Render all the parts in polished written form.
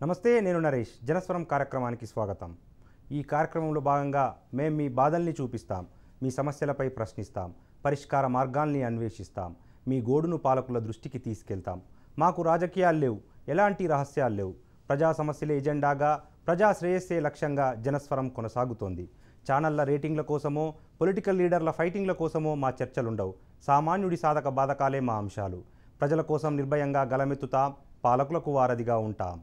నమస్తే, నేను నరేష్. జనస్వరం కార్యక్రమానికి స్వాగతం. ఈ కార్యక్రమంలో భాగంగా మేము మీ బాధల్ని చూపిస్తాం, మీ సమస్యలపై ప్రశ్నిస్తాం, పరిష్కార మార్గాల్ని అన్వేషిస్తాం, మీ గోడును పాలకుల దృష్టికి తీసుకెళ్తాం. మాకు రాజకీయాలు లేవు, ఎలాంటి రహస్యాలు లేవు. ప్రజా సమస్యలే ఎజెండాగా, ప్రజా శ్రేయస్సే లక్ష్యంగా జనస్వరం కొనసాగుతోంది. ఛానళ్ల రేటింగ్ల కోసమో, పొలిటికల్ లీడర్ల ఫైటింగ్ల కోసమో మా చర్చలుండవు. సామాన్యుడి సాధక బాధకాలే మా అంశాలు. ప్రజల కోసం నిర్భయంగా గలమెత్తుతాం, పాలకులకు వారధిగా ఉంటాం.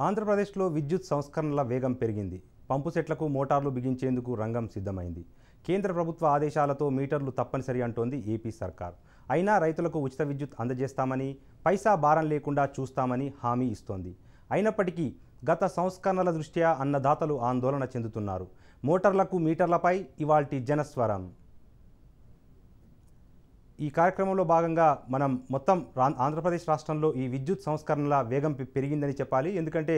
ఆంధ్రప్రదేశ్లో విద్యుత్ సంస్కరణల వేగం పెరిగింది. పంపు సెట్లకు మోటార్లు బిగించేందుకు రంగం సిద్ధమైంది. కేంద్ర ప్రభుత్వ ఆదేశాలతో మీటర్లు తప్పనిసరి అంటోంది ఏపీ సర్కార్. అయినా రైతులకు ఉచిత విద్యుత్ అందజేస్తామని, పైసా భారం లేకుండా చూస్తామని హామీ ఇస్తోంది. అయినప్పటికీ గత సంస్కరణల దృష్ట్యా అన్నదాతలు ఆందోళన చెందుతున్నారు. మోటార్లకు మీటర్లపై ఇవాల్టి జనస్వరం. ఈ కార్యక్రమంలో భాగంగా మనం మొత్తం ఆంధ్రప్రదేశ్ రాష్ట్రంలో ఈ విద్యుత్ సంస్కరణల వేగం పెరిగిందని చెప్పాలి. ఎందుకంటే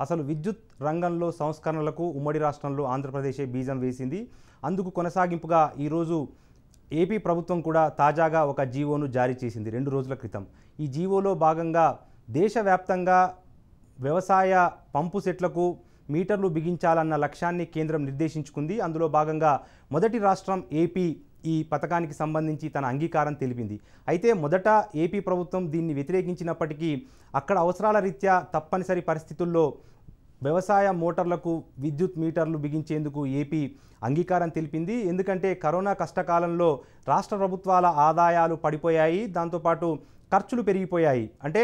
అసలు విద్యుత్ రంగంలో సంస్కరణలకు ఉమ్మడి రాష్ట్రంలో ఆంధ్రప్రదేశే బీజం వేసింది. అందుకు కొనసాగింపుగా ఈరోజు ఏపీ ప్రభుత్వం కూడా తాజాగా ఒక జీవోను జారీ చేసింది 2 రోజుల క్రితం. ఈ జీవోలో భాగంగా దేశవ్యాప్తంగా వ్యవసాయ పంపు సెట్లకు మీటర్లు బిగించాలన్న లక్ష్యాన్ని కేంద్రం నిర్దేశించుకుంది. అందులో భాగంగా మొదటి రాష్ట్రం ఏపీ ఈ పథకానికి సంబంధించి తన అంగీకారం తెలిపింది. అయితే మొదట ఏపీ ప్రభుత్వం దీన్ని వ్యతిరేకించినప్పటికీ అక్కడ అవసరాల రీత్యా తప్పనిసరి పరిస్థితుల్లో వ్యవసాయ మోటార్లకు విద్యుత్ మీటర్లు బిగించేందుకు ఏపీ అంగీకారం తెలిపింది. ఎందుకంటే కరోనా కష్టకాలంలో రాష్ట్ర ప్రభుత్వాల ఆదాయాలు పడిపోయాయి, దాంతోపాటు ఖర్చులు పెరిగిపోయాయి. అంటే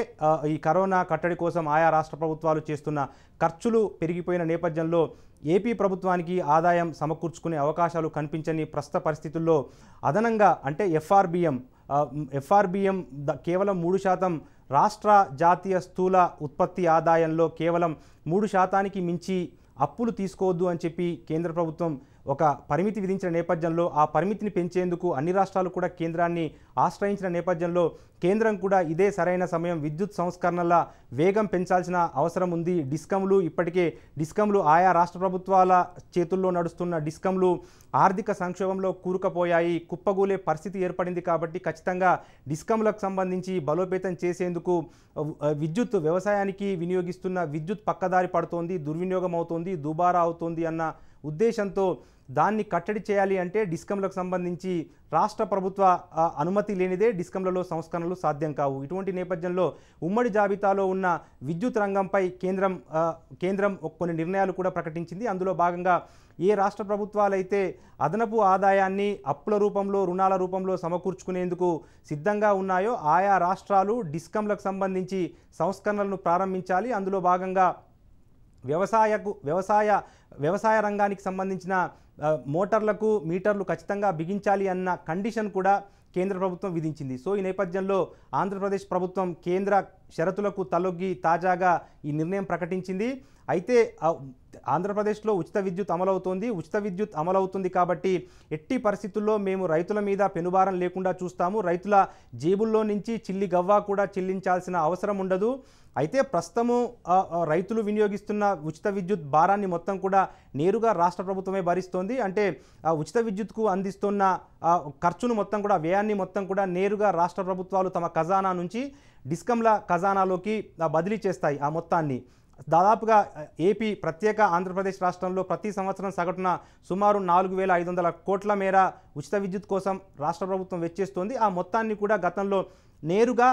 ఈ కరోనా కట్టడి కోసం ఆయా రాష్ట్ర ప్రభుత్వాలు చేస్తున్న ఖర్చులు పెరిగిపోయిన నేపథ్యంలో ఏపీ ప్రభుత్వానికి ఆదాయం సమకూర్చుకునే అవకాశాలు కనిపించని ప్రస్తుత పరిస్థితుల్లో అదనంగా అంటే ఎఫ్ఆర్బిఎం కేవలం 3% రాష్ట్ర జాతీయ స్థూల ఉత్పత్తి ఆదాయంలో కేవలం 3% మించి అప్పులు తీసుకోవద్దు అని చెప్పి కేంద్ర ప్రభుత్వం ఒక పరిమితి విధించిన నేపథ్యంలో ఆ పరిమితిని పెంచేందుకు అన్ని రాష్ట్రాలు కూడా కేంద్రాన్ని ఆశ్రయించిన నేపథ్యంలో కేంద్రం కూడా ఇదే సరైన సమయం, విద్యుత్ సంస్కరణల వేగం పెంచాల్సిన అవసరం ఉంది. డిస్కంలు ఆయా రాష్ట్ర ప్రభుత్వాల చేతుల్లో నడుస్తున్న డిస్కంలు ఆర్థిక సంక్షోభంలో కూరుకుపోయాయి, కుప్పగూలే పరిస్థితి ఏర్పడింది. కాబట్టి ఖచ్చితంగా డిస్కంలకు సంబంధించి బలోపేతం చేసేందుకు విద్యుత్ వ్యవసాయానికి వినియోగిస్తున్న విద్యుత్ పక్కదారి పడుతోంది, దుర్వినియోగం అవుతోంది, దుబారా అవుతోంది అన్న ఉద్దేశంతో దాన్ని కట్టడి చేయాలి అంటే డిస్కంలకు సంబంధించి రాష్ట్ర ప్రభుత్వ అనుమతి లేనిదే డిస్కంలలో సంస్కరణలు సాధ్యం కావు. ఇటువంటి నేపథ్యంలో ఉమ్మడి జాబితాలో ఉన్న విద్యుత్ రంగంపై కేంద్రం కొన్ని నిర్ణయాలు కూడా ప్రకటించింది. అందులో భాగంగా ఏ రాష్ట్ర ప్రభుత్వాలైతే అదనపు ఆదాయాన్ని అప్పుల రూపంలో, రుణాల రూపంలో సమకూర్చుకునేందుకు సిద్ధంగా ఉన్నాయో ఆయా రాష్ట్రాలు డిస్కంలకు సంబంధించి సంస్కరణలను ప్రారంభించాలి. అందులో భాగంగా వ్యవసాయ రంగానికి సంబంధించిన మోటార్లకు మీటర్లు ఖచ్చితంగా బిగించాలి అన్న కండిషన్ కూడా కేంద్ర ప్రభుత్వం విధించింది. సో ఈ నేపథ్యంలో ఆంధ్రప్రదేశ్ ప్రభుత్వం కేంద్ర షరతులకు తలొగ్గి తాజాగా ఈ నిర్ణయం ప్రకటించింది. అయితే ఆంధ్రప్రదేశ్లో ఉచిత విద్యుత్ అమలవుతుంది కాబట్టి ఎట్టి పరిస్థితుల్లో మేము రైతుల మీద పెనుభారం లేకుండా చూస్తాము. రైతుల జేబుల్లో నుంచి చిల్లి గవ్వ కూడా చెల్లించాల్సిన అవసరం ఉండదు. అయితే ప్రస్తుతము రైతులు వినియోగిస్తున్న ఉచిత విద్యుత్ భారాన్ని మొత్తం కూడా నేరుగా రాష్ట్ర ప్రభుత్వమే భరిస్తోంది. అంటే ఉచిత విద్యుత్కు అందిస్తున్న ఖర్చును మొత్తం కూడా, వ్యయాన్ని మొత్తం కూడా నేరుగా రాష్ట్ర ప్రభుత్వాలు తమ ఖజానా నుంచి డిస్కంల ఖజానాలోకి బదిలీ చేస్తాయి. ఆ మొత్తాన్ని దాదాపుగా ఏపీ ప్రత్యేక ఆంధ్రప్రదేశ్ రాష్ట్రంలో ప్రతి సంవత్సరం సగటున సుమారు 4,500 కోట్ల మేర ఉచిత విద్యుత్ కోసం రాష్ట్ర ప్రభుత్వం వెచ్చేస్తోంది. ఆ మొత్తాన్ని కూడా గతంలో నేరుగా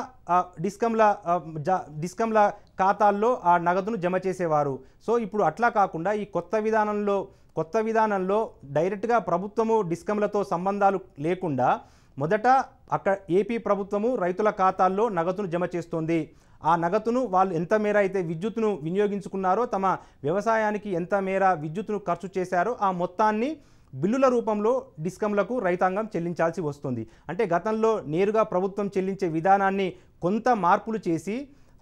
డిస్కంల ఖాతాల్లో ఆ నగదును జమ చేసేవారు. సో ఇప్పుడు అట్లా కాకుండా ఈ కొత్త విధానంలో డైరెక్ట్గా ప్రభుత్వము డిస్కంలతో సంబంధాలు లేకుండా మొదట అక్కడ ఏపీ ప్రభుత్వము రైతుల ఖాతాల్లో నగదును జమ చేస్తోంది. ఆ నగదును వాళ్ళు ఎంత మేర అయితే విద్యుత్తును వినియోగించుకున్నారో, తమ వ్యవసాయానికి ఎంత మేర విద్యుత్తును ఖర్చు చేశారో ఆ మొత్తాన్ని బిల్లుల రూపంలో డిస్కంలకు రైతాంగం చెల్లించాల్సి వస్తుంది. అంటే గతంలో నేరుగా ప్రభుత్వం చెల్లించే విధానాన్ని కొంత మార్పులు చేసి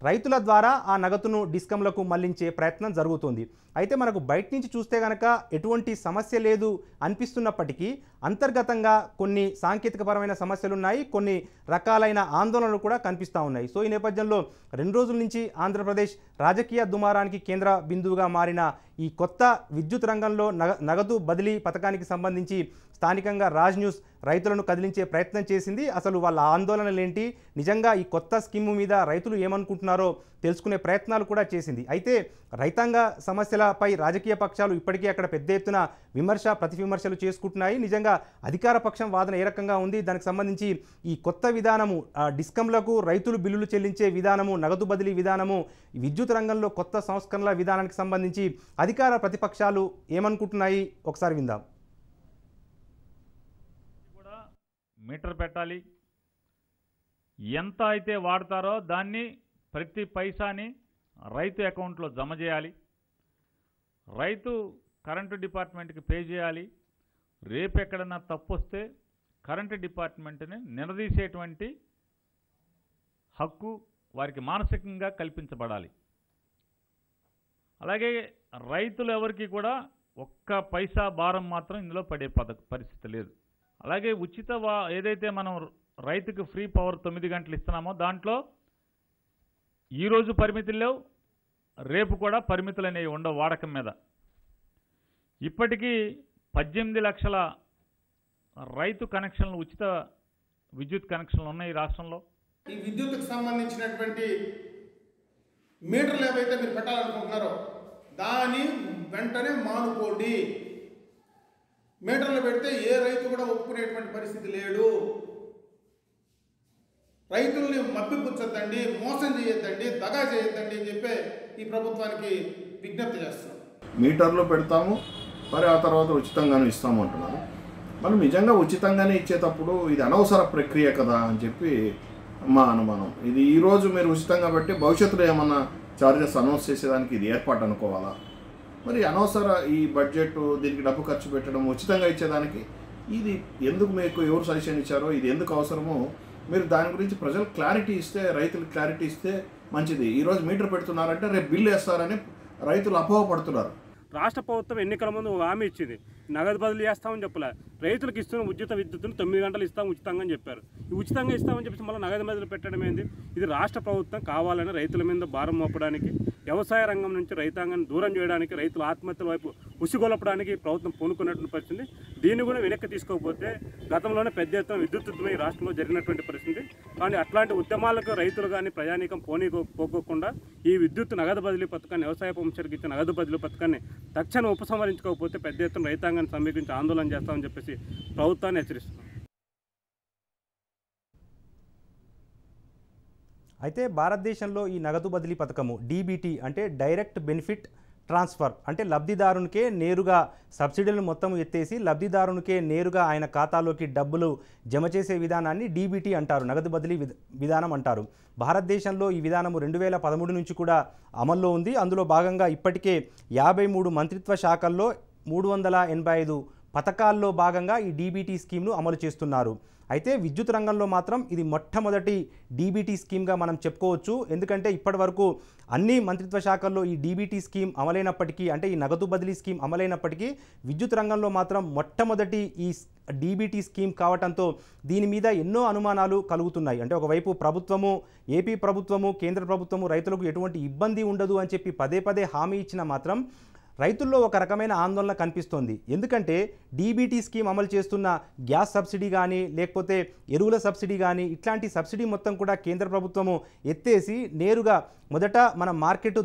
రైతుల ద్వారా ఆ నగదును డిస్కంలకు మళ్లించే ప్రయత్నం జరుగుతుంది. అయితే మనకు బయట నుంచి చూస్తే కనుక ఎటువంటి సమస్య లేదు అనిపిస్తున్నప్పటికీ అంతర్గతంగా కొన్ని సాంకేతికపరమైన సమస్యలు ఉన్నాయి, కొన్ని రకాలైన ఆందోళనలు కూడా కనిపిస్తూ ఉన్నాయి. సో ఈ నేపథ్యంలో 2 రోజుల నుంచి ఆంధ్రప్రదేశ్ రాజకీయ దుమారానికి కేంద్ర బిందువుగా మారిన ఈ కొత్త విద్యుత్ రంగంలో నగదు బదిలీ పథకానికి సంబంధించి స్థానికంగా రాజ్ న్యూస్ రైతులను కదిలించే ప్రయత్నం చేసింది. అసలు వాళ్ళ ఆందోళనలు ఏంటి, నిజంగా ఈ కొత్త స్కీము మీద రైతులు ఏమనుకుంటున్నారో తెలుసుకునే ప్రయత్నాలు కూడా చేసింది. అయితే రైతాంగ సమస్యలపై రాజకీయ పక్షాలు ఇప్పటికీ అక్కడ పెద్ద ఎత్తున విమర్శ ప్రతి విమర్శలు చేసుకుంటున్నాయి. నిజంగా అధికార పక్షం వాదన ఏ రకంగా ఉంది, దానికి సంబంధించి ఈ కొత్త విధానము డిస్కంలకు రైతులు బిల్లులు చెల్లించే విధానము, నగదు బదిలీ విధానము, విద్యుత్ రంగంలో కొత్త సంస్కరణల విధానానికి సంబంధించి అధికార ప్రతిపక్షాలు ఏమనుకుంటున్నాయి ఒకసారి విందాం. మీటర్ పెట్టాలి, ఎంత అయితే వాడతారో దాన్ని ప్రతి పైసాని రైతు అకౌంట్లో జమ చేయాలి, రైతు కరెంటు డిపార్ట్మెంట్కి పే చేయాలి. రేపు ఎక్కడన్నా తప్పు వస్తే కరెంటు డిపార్ట్మెంట్ని నిలదీసేటువంటి హక్కు వారికి మానసికంగా కల్పించబడాలి. అలాగే రైతులు ఎవరికి కూడా ఒక్క పైసా భారం మాత్రం ఇందులో పడే పరిస్థితి లేదు. అలాగే ఉచిత ఏదైతే మనం రైతుకు ఫ్రీ పవర్ 9 గంటలు ఇస్తున్నామో దాంట్లో ఈరోజు పరిమితులు లేవు, రేపు కూడా పరిమితులు అనేవి ఉండవు వాడకం మీద. ఇప్పటికీ 18 లక్షల రైతు కనెక్షన్లు, ఉచిత విద్యుత్ కనెక్షన్లు ఉన్నాయి ఈ రాష్ట్రంలో. ఈ విద్యుత్కు సంబంధించినటువంటి మీటర్లు ఏవైతే మీరు పెట్టాలనుకుంటున్నారో దాన్ని వెంటనే మానుకోండి. మీటర్లు పెడితే ఏ రైతు కూడా ఒప్పుకునేటువంటి పరిస్థితి లేడు. రైతుల్ని మభ్యపుచ్చద్దండి, మోసం చేయొద్దండి, దగా చేయొద్దండి అని చెప్పి ఈ ప్రభుత్వానికి విజ్ఞప్తి చేస్తాం. మీటర్లు పెడతాము, మరి ఆ తర్వాత ఉచితంగానే ఇస్తాము అంటున్నారు. మనం నిజంగా ఉచితంగానే ఇచ్చేటప్పుడు ఇది అనవసర ప్రక్రియ కదా అని చెప్పి మా అనుమానం. ఇది ఈరోజు మీరు ఉచితంగా పెట్టి భవిష్యత్తులో ఏమన్నా ఛార్జెస్ అనౌన్స్ చేసేదానికి ఇది ఏర్పాటు అనుకోవాలా? మరి అనవసర ఈ బడ్జెట్ దీనికి డబ్బు ఖర్చు పెట్టడం, ఉచితంగా ఇచ్చేదానికి ఇది ఎందుకు, మీకు ఎవరు సజెషన్ ఇచ్చారో, ఇది ఎందుకు అవసరమో మీరు దాని గురించి ప్రజలకు క్లారిటీ ఇస్తే, రైతులకు క్లారిటీ ఇస్తే మంచిది. ఈరోజు మీటర్ పెడుతున్నారంటే రేపు బిల్లు వేస్తారని రైతులు అపోహపడుతున్నారు. రాష్ట్ర ప్రభుత్వం ఎన్నికల ముందు ఒక హామీ ఇచ్చింది, నగదు బదిలీ చేస్తామని చెప్పలే. రైతులకు ఇస్తున్న ఉచిత విద్యుత్తును 9 గంటలు ఇస్తాం ఉచితంగా అని చెప్పారు. ఈ ఉచితంగా ఇస్తామని చెప్పేసి మళ్ళీ నగదు బదిలీ పెట్టడం ఏంది? ఇది రాష్ట్ర ప్రభుత్వం కావాలని రైతుల మీద భారం మోపడానికి, వ్యవసాయ రంగం నుంచి రైతాంగాన్ని దూరం చేయడానికి, రైతుల ఆత్మహత్యల వైపు ఉసిగొలపడానికి ప్రభుత్వం పూనుకున్నటువంటి పరిస్థితి. దీన్ని కూడా వెనక్కి తీసుకోకపోతే గతంలోనే పెద్ద ఎత్తున విద్యుత్ ఉద్యమం ఈ రాష్ట్రంలో జరిగినటువంటి పరిస్థితి. కానీ అట్లాంటి ఉద్యమాలకు రైతులు కానీ ప్రజానీకం పోకోకుండా ఈ విద్యుత్ నగదు బదిలీ పథకాన్ని, వ్యవసాయ పంపిణీకి ఇచ్చే నగదు బదిలీ పథకాన్ని తక్షణం ఉపసంహరించుకోకపోతే పెద్ద ఎత్తున రైతాంగాన్ని సమీకరించి ఆందోళన చేస్తామని చెప్పేసి ప్రభుత్వాన్ని హెచ్చరిస్తున్నాం. అయితే భారతదేశంలో ఈ నగదు బదిలీ పథకము డీబీటీ అంటే డైరెక్ట్ బెనిఫిట్ ట్రాన్స్ఫర్, అంటే లబ్ధిదారునికే నేరుగా సబ్సిడీలను మొత్తం ఎత్తేసి లబ్ధిదారునికే నేరుగా ఆయన ఖాతాలోకి డబ్బులు జమ చేసే విధానాన్ని డీబీటీ అంటారు, నగదు బదిలీ విధానం అంటారు. భారతదేశంలో ఈ విధానము 2013 నుంచి కూడా అమల్లో ఉంది. అందులో భాగంగా ఇప్పటికే 53 మంత్రిత్వ శాఖల్లో 385 పథకాల్లో భాగంగా ఈ డీబీటీ స్కీమ్ను అమలు చేస్తున్నారు. అయితే విద్యుత్ రంగంలో మాత్రం ఇది మొట్టమొదటి డీబీటీ స్కీమ్గా మనం చెప్పుకోవచ్చు. ఎందుకంటే ఇప్పటి వరకు అన్ని మంత్రిత్వ శాఖల్లో ఈ డీబీటీ స్కీమ్ అమలైనప్పటికీ, అంటే ఈ నగదు బదిలీ స్కీమ్ అమలైనప్పటికీ విద్యుత్ రంగంలో మాత్రం మొట్టమొదటి ఈ డీబీటీ స్కీమ్ కావడంతో దీని మీద ఎన్నో అనుమానాలు కలుగుతున్నాయి. అంటే ఒకవైపు ప్రభుత్వము, ఏపీ ప్రభుత్వము, కేంద్ర ప్రభుత్వము రైతులకు ఎటువంటి ఇబ్బంది ఉండదు అని చెప్పి పదే పదే హామీ ఇచ్చినా మాత్రం రైతుల్లో ఒక రకమైన ఆందోళన కనిపిస్తోంది. ఎందుకంటే డీబీటీ స్కీమ్ అమలు చేస్తున్న గ్యాస్ సబ్సిడీ కానీ, లేకపోతే ఎరువుల సబ్సిడీ కానీ, ఇట్లాంటి సబ్సిడీ మొత్తం కూడా కేంద్ర ప్రభుత్వము ఎత్తేసి నేరుగా మొదట మన మార్కెట్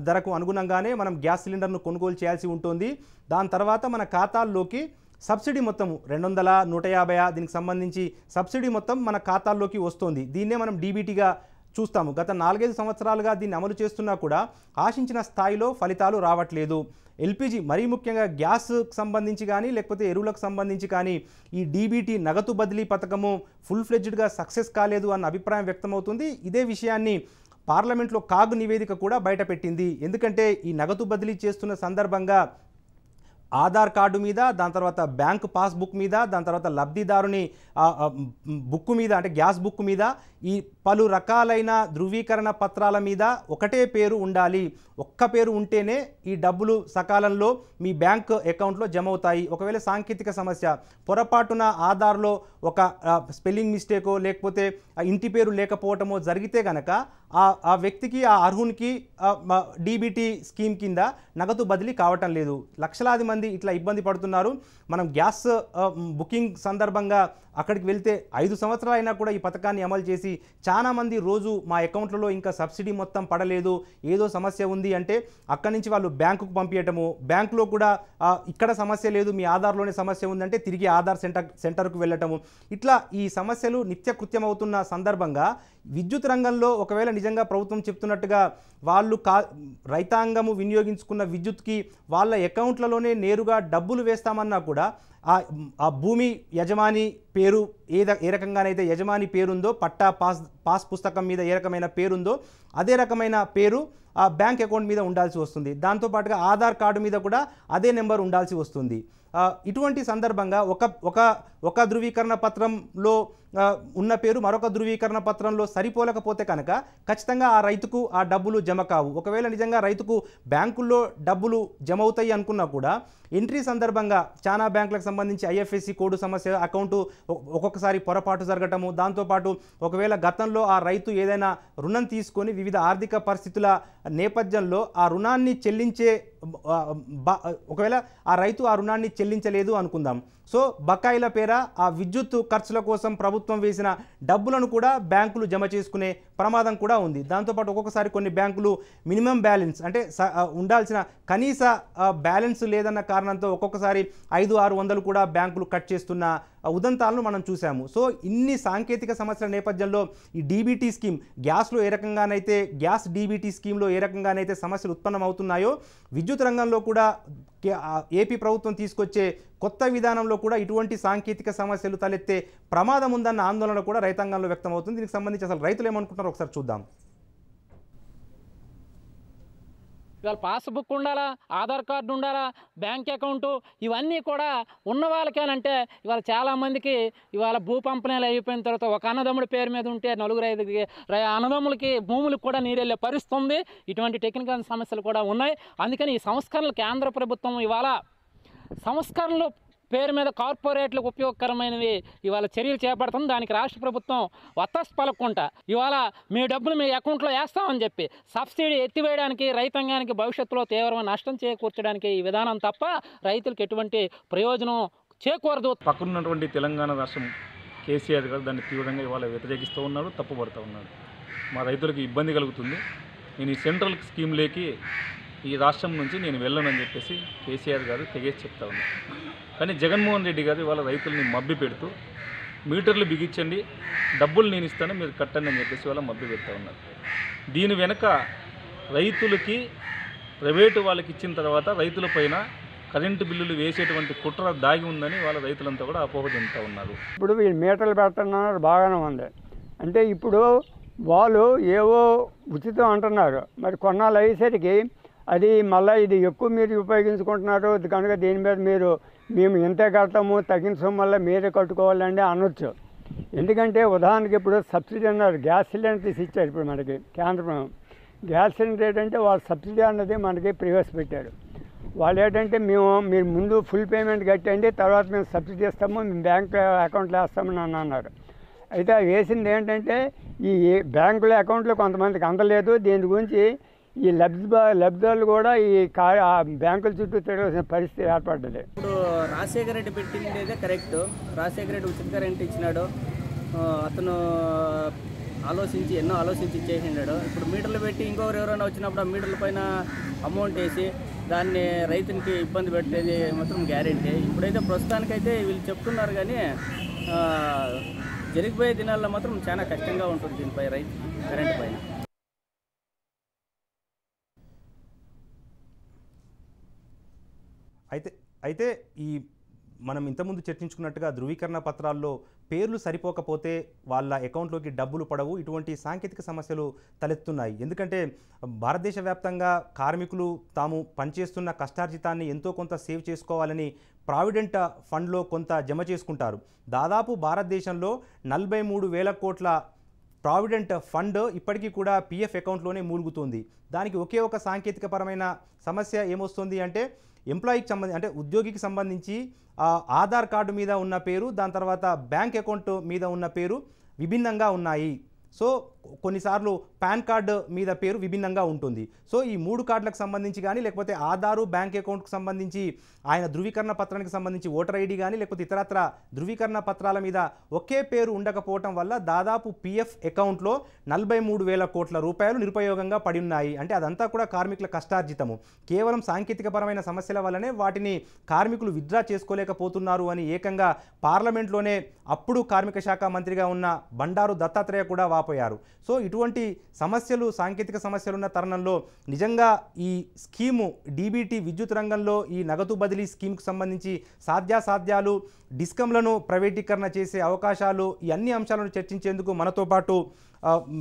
ధరకు అనుగుణంగానే మనం గ్యాస్ సిలిండర్ను కొనుగోలు చేయాల్సి ఉంటుంది. దాని తర్వాత మన ఖాతాల్లోకి సబ్సిడీ మొత్తం 200, 150 దీనికి సంబంధించి సబ్సిడీ మొత్తం మన ఖాతాల్లోకి వస్తుంది. దీన్నే మనం డీబీటీగా చూస్తాము. గత 4-5 సంవత్సరాలుగా దీన్ని అమలు చేస్తున్నా కూడా ఆశించిన స్థాయిలో ఫలితాలు రావట్లేదు. ఎల్పిజి మరీ ముఖ్యంగా గ్యాస్కు సంబంధించి కానీ, లేకపోతే ఎరువులకు సంబంధించి కానీ ఈ డీబీటీ నగదు బదిలీ పథకము ఫుల్ ఫ్లెడ్జ్డ్గా సక్సెస్ కాలేదు అన్న అభిప్రాయం వ్యక్తమవుతుంది. ఇదే విషయాన్ని పార్లమెంట్లో కాగ్ నివేదిక కూడా బయటపెట్టింది. ఎందుకంటే ఈ నగదు బదిలీ చేస్తున్న సందర్భంగా ఆధార్ కార్డు మీద, దాని తర్వాత బ్యాంక్ పాస్బుక్ మీద, దాని తర్వాత లబ్ధిదారుని బుక్ మీద, అంటే గ్యాస్ బుక్ మీద ఈ పలు రకాలైన ధృవీకరణ పత్రాల మీద ఒకటే పేరు ఉండాలి. ఒక్క పేరు ఉంటేనే ఈ డబ్బులు సకాలంలో మీ బ్యాంక్ అకౌంట్లో జమ అవుతాయి. ఒకవేళ సాంకేతిక సమస్య, పొరపాటున ఆధార్లో ఒక స్పెల్లింగ్ మిస్టేకో లేకపోతే ఇంటి పేరు లేకపోవటమో జరిగితే కనుక ఆ వ్యక్తికి, ఆ అర్హునికి డీబీటీ స్కీమ్ కింద నగదు బదిలీ కావటం లేదు. లక్షలాది మంది ఇట్లా ఇబ్బంది పడుతున్నారు. మనం గ్యాస్ బుకింగ్ సందర్భంగా అక్కడికి వెళ్తే 5 సంవత్సరాలు అయినా కూడా ఈ పథకాన్ని అమలు చేసి చాలామంది రోజు మా అకౌంట్లలో ఇంకా సబ్సిడీ మొత్తం పడలేదు, ఏదో సమస్య ఉంది అంటే అక్కడి నుంచి వాళ్ళు బ్యాంకుకు పంపించటము, బ్యాంకులో కూడా ఇక్కడ సమస్య లేదు, మీ ఆధార్లోనే సమస్య ఉందంటే తిరిగి ఆధార్ సెంటర్కు వెళ్ళటము, ఇట్లా ఈ సమస్యలు నిత్యకృత్యం అవుతున్న సందర్భంగా విద్యుత్ రంగంలో ఒకవేళ నిజంగా ప్రభుత్వం చెప్తున్నట్టుగా వాళ్ళు రైతాంగము వినియోగించుకున్న విద్యుత్కి వాళ్ళ అకౌంట్లలోనే నేరుగా డబ్బులు వేస్తామన్నా కూడా ఆ భూమి యజమాని పేరు ఏ రకంగానైతే యజమాని పేరుందో, పట్టా పాస్ పుస్తకం మీద ఏ రకమైన పేరుందో అదే రకమైన పేరు ఆ బ్యాంక్ అకౌంట్ మీద ఉండాల్సి వస్తుంది. దాంతోపాటుగా ఆధార్ కార్డు మీద కూడా అదే నెంబర్ ఉండాల్సి వస్తుంది. ఇటువంటి సందర్భంగా ఒక ధృవీకరణ పత్రంలో ఉన్న పేరు మరొక ధృవీకరణ పత్రంలో సరిపోలేకపోతే కనుక ఖచ్చితంగా ఆ రైతుకు ఆ డబ్బులు జమ కావు. ఒకవేళ నిజంగా రైతుకు బ్యాంకుల్లో డబ్బులు జమ అవుతాయి అనుకున్నా కూడా ఎంట్రీ సందర్భంగా చాలా బ్యాంకులకు సంబంధించి ఐఎఫ్ఎస్సి కోడ్ సమస్య, అకౌంటు ఒక్కొక్కసారి పొరపాటు జరగటము, దాంతోపాటు ఒకవేళ గతంలో ఆ రైతు ఏదైనా రుణం తీసుకొని వివిధ ఆర్థిక పరిస్థితుల నేపథ్యంలో ఆ రుణాన్ని ఒకవేళ ఆ రైతు ఆ రుణాన్ని చెల్లించలేదు అనుకుందాం. సో బకాయిల పేర ఆ విద్యుత్ ఖర్చుల కోసం ప్రభుత్వం వేసిన డబ్బులను కూడా బ్యాంకులు జమ చేసుకునే ప్రమాదం కూడా ఉంది. దాంతోపాటు ఒక్కొక్కసారి కొన్ని బ్యాంకులు మినిమం బ్యాలెన్స్ అంటే ఉండాల్సిన కనీస బ్యాలెన్స్ లేదన్న కారణంతో ఒక్కొక్కసారి 500-600 కూడా బ్యాంకులు కట్ చేస్తున్న ఉదంతాలను మనం చూసాము. సో ఇన్ని సాంకేతిక సమస్యల నేపథ్యంలో ఈ డీబీటీ స్కీమ్ గ్యాస్లో ఏ రకంగానైతే గ్యాస్ డీబీటీ స్కీమ్లో ఏ రకంగానైతే సమస్యలు ఉత్పన్నమవుతున్నాయో విద్యుత్ రంగంలో కూడా ఏపీ ప్రభుత్వం తీసుకొచ్చే కొత్త విధానంలో కూడా ఇటువంటి సాంకేతిక సమస్యలు తలెత్తే ప్రమాదం ఉందన్న ఆందోళన కూడా రైతాంగంలో వ్యక్తమవుతుంది. దీనికి సంబంధించి అసలు రైతులు ఏమనుకుంటారో ఒకసారి చూద్దాం. ఇవాళ పాస్బుక్ ఉండాలా, ఆధార్ కార్డు ఉండాలా, బ్యాంక్ అకౌంటు ఇవన్నీ కూడా ఉన్న వాళ్ళకేనంటే ఇవాళ చాలామందికి ఇవాళ భూ పంపనీలు అయిపోయిన తర్వాత ఒక అన్నదమ్ముడి పేరు మీద ఉంటే 4-5 అన్నదమ్ములకి భూములకు కూడా నీరెళ్ళే పరిస్థితి ఉంది. ఇటువంటి టెక్నికల్ సమస్యలు కూడా ఉన్నాయి. అందుకని ఈ సంస్కరణలు కేంద్ర ప్రభుత్వం ఇవాళ సంస్కరణలు పేరు మీద కార్పొరేట్లకు ఉపయోగకరమైనవి ఇవాళ చర్యలు చేపడుతుంది. దానికి రాష్ట్ర ప్రభుత్వం వత్తాసు పలక్కుంటా ఇవాళ మీ డబ్బులు మీ అకౌంట్లో వేస్తామని చెప్పి సబ్సిడీ ఎత్తివేయడానికి, రైతాంగానికి భవిష్యత్తులో తీవ్రమైన నష్టం చేకూర్చడానికి ఈ విధానం తప్ప రైతులకు ఎటువంటి ప్రయోజనం చేకూరదు. పక్కనున్నటువంటి తెలంగాణ రాష్ట్రం కేసీఆర్ గారు దాన్ని తీవ్రంగా ఇవాళ వ్యతిరేకిస్తూ ఉన్నారు, తప్పుపడుతూ ఉన్నారు. మా రైతులకు ఇబ్బంది కలుగుతుంది. నేను ఈ సెంట్రల్ స్కీమ్లోకి ఈ రాష్ట్రం నుంచి నేను వెళ్ళనని చెప్పేసి కేసీఆర్ గారు తెగేసి చెప్తా ఉన్నారు. కానీ జగన్మోహన్ రెడ్డి గారు ఇవాళ రైతుల్ని మభ్య పెడుతూ మీటర్లు బిగించండి, డబ్బులు నేను ఇస్తాను మీరు కట్టండి అని చెప్పేసి వాళ్ళ మభ్య పెడతా ఉన్నారు. దీని వెనక రైతులకి ప్రైవేటు వాళ్ళకి ఇచ్చిన తర్వాత రైతుల పైన కరెంటు బిల్లులు వేసేటువంటి కుట్ర దాగి ఉందని వాళ్ళ రైతులంతా కూడా అపోహ చెందుతూ ఉన్నారు. ఇప్పుడు వీళ్ళు మీటర్లు పెడుతున్నారు, బాగానే ఉంది. అంటే ఇప్పుడు వాళ్ళు ఏవో ఉచితం అంటున్నారు, మరి కొన్నాళ్ళు అయ్యేసరికి అది మళ్ళీ ఇది ఎక్కువ మీరు ఉపయోగించుకుంటున్నారు కనుక దీని మీద మేము ఇంతే కడతాము, తగిన సొమ్మల్లా మీరే కట్టుకోవాలండి అనొచ్చు. ఎందుకంటే ఉదాహరణకి ఇప్పుడు సబ్సిడీ అన్నారు, గ్యాస్ సిలిండర్ తీసి ఇచ్చారు. ఇప్పుడు మనకి కేంద్రం గ్యాస్ సిలిండర్ ఏంటంటే వాళ్ళు సబ్సిడీ అన్నది మనకి ప్రవేశపెట్టారు. వాళ్ళు ఏంటంటే మీరు ముందు ఫుల్ పేమెంట్ కట్టండి, తర్వాత మేము సబ్సిడీ ఇస్తాము, మేము బ్యాంక్ అకౌంట్లో వేస్తామని అన్నారు. అయితే వేసింది ఏంటంటే ఈ బ్యాంకుల అకౌంట్లో కొంతమందికి అందలేదు. దీని గురించి ఈ లబ్ధిదారులు కూడా ఈ బ్యాంకుల చుట్టూ తిరగాల్సిన పరిస్థితి ఏర్పడ్డది. ఇప్పుడు రాజశేఖర రెడ్డి పెట్టిండేదే కరెక్ట్. రాజశేఖర రెడ్డి ఉచిత కరెంట్ ఇచ్చినాడు, అతను ఎన్నో ఆలోచించి ఇచ్చేసినాడు. ఇప్పుడు మీటర్లు పెట్టి ఇంకొకరు ఎవరైనా వచ్చినప్పుడు ఆ మీటర్ల పైన అమౌంట్ వేసి దాన్ని రైతునికి ఇబ్బంది పెట్టేది మాత్రం గ్యారెంటీ. ఇప్పుడైతే ప్రస్తుతానికైతే వీళ్ళు చెప్తున్నారు, కానీ జరిగిపోయే దినాల్లో మాత్రం చాలా కష్టంగా ఉంటుంది దీనిపై రైతు కరెంటు పైన. అయితే ఈ మనం ఇంతకుముందు చర్చించుకున్నట్టుగా ధృవీకరణ పత్రాల్లో పేర్లు సరిపోకపోతే వాళ్ళ అకౌంట్లోకి డబ్బులు పడవు. ఇటువంటి సాంకేతిక సమస్యలు తలెత్తున్నాయి. ఎందుకంటే భారతదేశ వ్యాప్తంగా కార్మికులు తాము పనిచేస్తున్న కష్టార్జితాన్ని ఎంతో కొంత సేవ్ చేసుకోవాలని ప్రావిడెంట్ ఫండ్లో కొంత జమ చేసుకుంటారు. దాదాపు భారతదేశంలో 43,000 కోట్ల ప్రావిడెంట్ ఫండ్ ఇప్పటికీ కూడా పిఎఫ్ అకౌంట్లోనే మూలుగుతుంది. దానికి ఒకే ఒక సాంకేతికపరమైన సమస్య ఏమొస్తుంది అంటే ఎంప్లాయీకి సంబంధించి అంటే ఉద్యోగికి సంబంధించి ఆధార్ కార్డు మీద ఉన్న పేరు, దాని తర్వాత బ్యాంక్ అకౌంట్ మీద ఉన్న పేరు విభిన్నంగా ఉన్నాయి. సో కొన్నిసార్లు పాన్ కార్డు మీద పేరు విభిన్నంగా ఉంటుంది. సో ఈ 3 కార్డులకు సంబంధించి కానీ లేకపోతే ఆధారు బ్యాంక్ అకౌంట్కి సంబంధించి ఆయన ధృవీకరణ పత్రానికి సంబంధించి ఓటర్ ఐడి కానీ లేకపోతే ఇతరత్ర ధృవీకరణ పత్రాల మీద ఒకే పేరు ఉండకపోవటం వల్ల దాదాపు పిఎఫ్ అకౌంట్లో 43,000 కోట్ల రూపాయలు నిరుపయోగంగా పడి ఉన్నాయి. అంటే అదంతా కూడా కార్మికుల కష్టార్జితము. కేవలం సాంకేతికపరమైన సమస్యల వల్లనే వాటిని కార్మికులు విత్డ్రా చేసుకోలేకపోతున్నారు అని ఏకంగా పార్లమెంట్లోనే అప్పుడు కార్మిక శాఖ మంత్రిగా ఉన్న బండారు దత్తాత్రేయ కూడా వాపోయారు. సో ఇటువంటి సమస్యలు, సాంకేతిక సమస్యలు ఉన్న తరుణంలో నిజంగా ఈ స్కీము డీబీటీ విద్యుత్ రంగంలో ఈ నగదు బదిలీ స్కీమ్కి సంబంధించి సాధ్యాసాధ్యాలు, డిస్కంలను ప్రైవేటీకరణ చేసే అవకాశాలు, ఈ అన్ని అంశాలను చర్చించేందుకు మనతో పాటు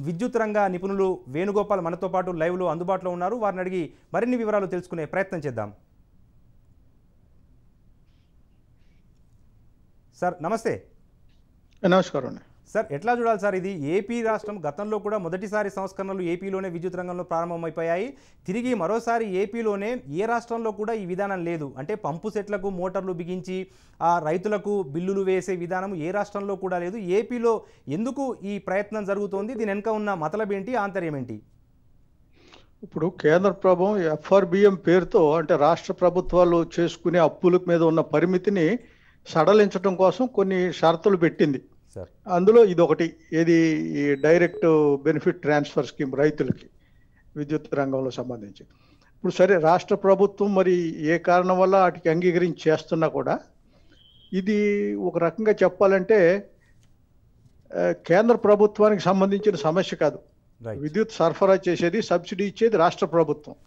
విద్యుత్ రంగ నిపుణులు వేణుగోపాల్ మనతో పాటు లైవ్లో అందుబాటులో ఉన్నారు. వారిని అడిగి మరిన్ని వివరాలు తెలుసుకునే ప్రయత్నం చేద్దాం. సార్ నమస్తే. నమస్కారం సార్, ఎట్లా చూడాలి సార్ ఇది? ఏపీ రాష్ట్రం గతంలో కూడా మొదటిసారి సంస్కరణలు ఏపీలోనే విద్యుత్ రంగంలో ప్రారంభమైపోయాయి. తిరిగి మరోసారి ఏపీలోనే ఏ రాష్ట్రంలో కూడా ఈ విధానం లేదు. అంటే పంపు సెట్లకు మోటార్లు బిగించి ఆ రైతులకు బిల్లులు వేసే విధానం ఏ రాష్ట్రంలో కూడా లేదు. ఏపీలో ఎందుకు ఈ ప్రయత్నం జరుగుతోంది? దీని వెనుక ఉన్న మతలబ్ ఏంటి, ఆంతర్యం ఏంటి? ఇప్పుడు కేంద్ర ప్రభుత్వం ఎఫ్ఆర్బిఎం పేరుతో అంటే రాష్ట్ర ప్రభుత్వాలు చేసుకునే అప్పుల మీద ఉన్న పరిమితిని సడలించడం కోసం కొన్ని షరతులు పెట్టింది. అందులో ఇదొకటి, ఏది ఈ డైరెక్ట్ బెనిఫిట్ ట్రాన్స్ఫర్ స్కీమ్ రైతులకి విద్యుత్ రంగంలో సంబంధించి. ఇప్పుడు సరే రాష్ట్ర ప్రభుత్వం మరి ఏ కారణం వల్ల వాటికి అంగీకరించి చేస్తున్నా కూడా ఇది ఒక రకంగా చెప్పాలంటే కేంద్ర ప్రభుత్వానికి సంబంధించిన సమస్య కాదు. విద్యుత్ సరఫరా చేసేది, సబ్సిడీ ఇచ్చేది రాష్ట్ర ప్రభుత్వం.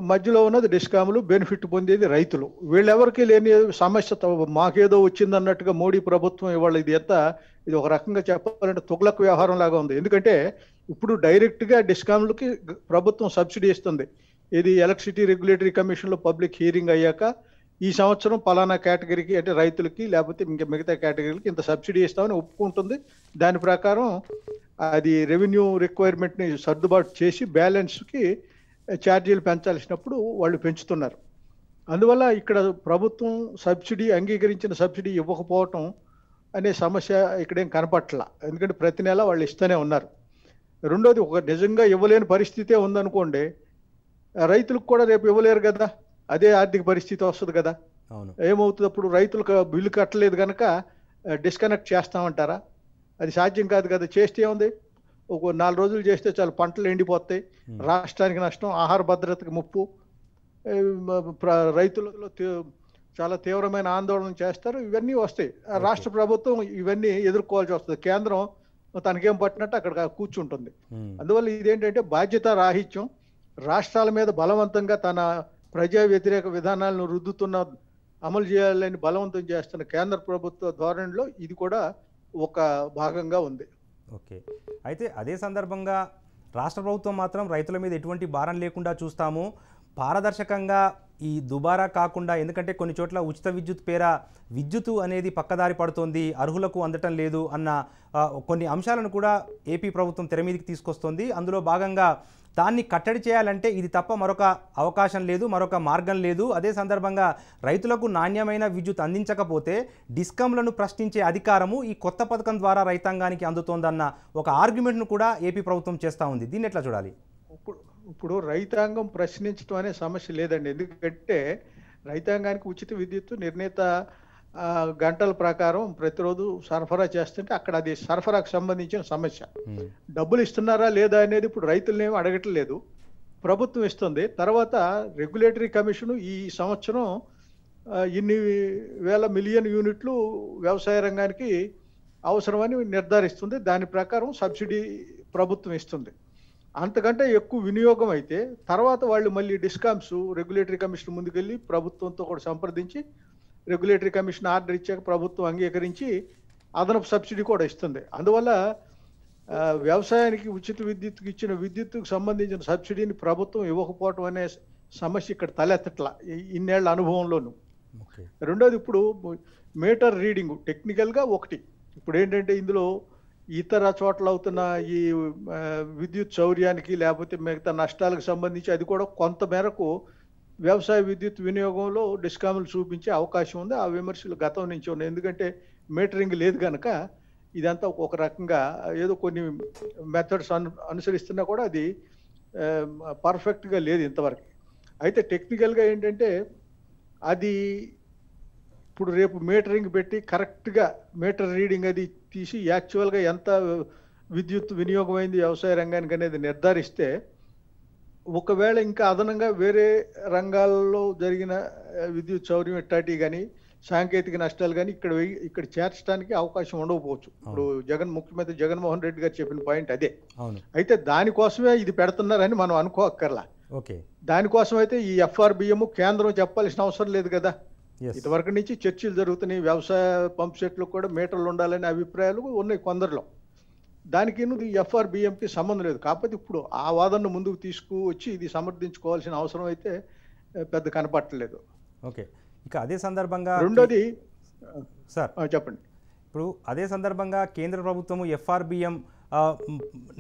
మధ్యలో ఉన్నది డిస్కాములు, బెనిఫిట్ పొందేది రైతులు. వీళ్ళెవరికి లేని సమస్య మాకేదో వచ్చిందన్నట్టుగా మోడీ ప్రభుత్వం ఇవాళ ఇది ఒక రకంగా చెప్పాలంటే తుగ్లక్ వ్యవహారం లాగా ఉంది. ఎందుకంటే ఇప్పుడు డైరెక్ట్గా డిస్కాములకి ప్రభుత్వం సబ్సిడీ ఇస్తుంది. ఇది ఎలక్ట్రిసిటీ రెగ్యులేటరీ కమిషన్లో పబ్లిక్ హీరింగ్ అయ్యాక ఈ సంవత్సరం పలానా కేటగిరీకి అంటే రైతులకి లేకపోతే ఇంకా మిగతా కేటగిరీలకి ఇంత సబ్సిడీ ఇస్తామని ఒప్పుకుంటుంది. దాని ప్రకారం అది రెవెన్యూ రిక్వైర్మెంట్ని సర్దుబాటు చేసి బ్యాలెన్స్కి ఛార్జీలు పెంచాల్సినప్పుడు వాళ్ళు పెంచుతున్నారు. అందువల్ల ఇక్కడ ప్రభుత్వం అంగీకరించిన సబ్సిడీ ఇవ్వకపోవటం అనే సమస్య ఇక్కడేం కనపట్ల. ఎందుకంటే ప్రతి నెల వాళ్ళు ఇస్తూనే ఉన్నారు. రెండోది, ఒక నిజంగా ఇవ్వలేని పరిస్థితే ఉందనుకోండి, రైతులకు కూడా రేపు ఇవ్వలేరు కదా, అదే ఆర్థిక పరిస్థితి వస్తుంది కదా. ఏమవుతుంది అప్పుడు? రైతులకు బిల్లు కట్టలేదు కనుక డిస్కనెక్ట్ చేస్తామంటారా? అది సాధ్యం కాదు కదా. చేస్తే ఏముంది, ఒక 4 రోజులు చేస్తే చాలు పంటలు ఎండిపోతాయి, రాష్ట్రానికి నష్టం, ఆహార భద్రతకి ముప్పు, రైతులలో చాలా తీవ్రమైన ఆందోళన చేస్తారు. ఇవన్నీ వస్తాయి. రాష్ట్ర ప్రభుత్వం ఇవన్నీ ఎదుర్కోవాల్సి వస్తుంది. కేంద్రం తనకేం పట్టినట్టు అక్కడ కూర్చుంటుంది. అందువల్ల ఇదేంటంటే బాధ్యత రాహిత్యం. రాష్ట్రాల మీద బలవంతంగా తన ప్రజా వ్యతిరేక విధానాలను అమలు చేయాలని బలవంతం చేస్తున్న కేంద్ర ప్రభుత్వ ధోరణిలో ఇది కూడా ఒక భాగంగా ఉంది. ఓకే, అయితే అదే సందర్భంగా రాష్ట్ర ప్రభుత్వం మాత్రం రైతుల మీద ఎటువంటి భారం లేకుండా చూస్తాము, పారదర్శకంగా ఈ దుబారా కాకుండా, ఎందుకంటే కొన్ని చోట్ల ఉచిత విద్యుత్ పేర విద్యుత్ అనేది పక్కదారి పడుతోంది, అర్హులకు అందటం లేదు అన్న కొన్ని అంశాలను కూడా ఏపీ ప్రభుత్వం తెర మీదకి తీసుకొస్తుంది. అందులో భాగంగా దాన్ని కట్టడి చేయాలంటే ఇది తప్ప మరొక అవకాశం లేదు, మరొక మార్గం లేదు. అదే సందర్భంగా రైతులకు నాణ్యమైన విద్యుత్ అందించకపోతే డిస్కంలను ప్రశ్నించే అధికారము ఈ కొత్త పథకం ద్వారా రైతాంగానికి అందుతోందన్న ఒక ఆర్గ్యుమెంట్ను కూడా ఏపీ ప్రభుత్వం చేస్తూ ఉంది. దీన్ని ఎట్లా చూడాలి? ఇప్పుడు రైతాంగం ప్రశ్నించడం అనే సమస్య లేదండి. ఎందుకంటే రైతాంగానికి ఉచిత విద్యుత్ నిర్ణీత గంటల ప్రకారం ప్రతిరోజు సరఫరా చేస్తుంటే అక్కడ అది సరఫరాకు సంబంధించిన సమస్య. డబ్బులు ఇస్తున్నారా లేదా అనేది ఇప్పుడు రైతులనేమి అడగట్లేదు, ప్రభుత్వం ఇస్తుంది. తర్వాత రెగ్యులేటరీ కమిషన్ ఈ సంవత్సరం ఇన్ని వేల మిలియన్ యూనిట్లు వ్యవసాయ రంగానికి అవసరమని నిర్ధారిస్తుంది. దాని ప్రకారం సబ్సిడీ ప్రభుత్వం ఇస్తుంది. అంతకంటే ఎక్కువ వినియోగం అయితే తర్వాత వాళ్ళు మళ్ళీ డిస్కామ్స్ రెగ్యులేటరీ కమిషన్ ముందుకెళ్ళి ప్రభుత్వంతో కూడా సంప్రదించి రెగ్యులేటరీ కమిషన్ ఆర్డర్ ఇచ్చాక ప్రభుత్వం అంగీకరించి అదనపు సబ్సిడీ కూడా ఇస్తుంది. అందువల్ల వ్యవసాయానికి ఉచిత విద్యుత్కి ఇచ్చిన విద్యుత్తుకు సంబంధించిన సబ్సిడీని ప్రభుత్వం ఇవ్వకపోవటం అనే సమస్య ఇక్కడ తలెత్తట్ల ఇన్నేళ్ల అనుభవంలోనూ. రెండోది, ఇప్పుడు మీటర్ రీడింగ్ టెక్నికల్గా ఒకటి. ఇప్పుడు ఏంటంటే ఇందులో ఇతర చోట్ల అవుతున్న ఈ విద్యుత్ చౌర్యానికి లేకపోతే మిగతా నష్టాలకు సంబంధించి అది కూడా కొంత మేరకు వ్యవసాయ విద్యుత్ వినియోగంలో డిస్కాములు చూపించే అవకాశం ఉంది. ఆ విమర్శలు గతం నుంచి ఉన్నాయి. ఎందుకంటే మీటరింగ్ లేదు కనుక ఇదంతా ఒక రకంగా ఏదో కొన్ని మెథడ్స్ అనుసరిస్తున్నా కూడా అది పర్ఫెక్ట్గా లేదు ఇంతవరకు. అయితే టెక్నికల్గా ఏంటంటే అది ఇప్పుడు రేపు మీటరింగ్ పెట్టి కరెక్ట్గా మీటర్ రీడింగ్ అది తీసి యాక్చువల్గా ఎంత విద్యుత్ వినియోగం అయింది వ్యవసాయ రంగానికి అనేది నిర్ధారిస్తే ఒకవేళ ఇంకా అదనంగా వేరే రంగాల్లో జరిగిన విద్యుత్ చౌర్యం ఇట్లాంటివి కానీ సాంకేతిక నష్టాలు కానీ ఇక్కడ చేర్చడానికి అవకాశం ఉండకపోవచ్చు. ఇప్పుడు ముఖ్యమంత్రి జగన్మోహన్ రెడ్డి గారు చెప్పిన పాయింట్ అదే. అయితే దానికోసమే ఇది పెడుతున్నారని మనం అనుకోక్కర్లా. దానికోసం అయితే ఈ FRBM కేంద్రం చెప్పాల్సిన అవసరం లేదు కదా. ఇంతవరకు నుంచి చర్చలు జరుగుతున్నాయి. వ్యవసాయ పంప్ సెట్లు కూడా మీటర్లు ఉండాలనే అభిప్రాయాలు ఉన్నాయి కొందరిలో. దానికి ఈ FRBMకి సంబంధం లేదు. కాకపోతే ఇప్పుడు ఆ వాదనను ముందుకు తీసుకువచ్చి ఇది సమర్థించుకోవాల్సిన అవసరం అయితే పెద్ద కనపట్టలేదు. ఓకే, ఇక అదే సందర్భంగా రెండోది సార్ చెప్పండి. ఇప్పుడు అదే సందర్భంగా కేంద్ర ప్రభుత్వము FRBM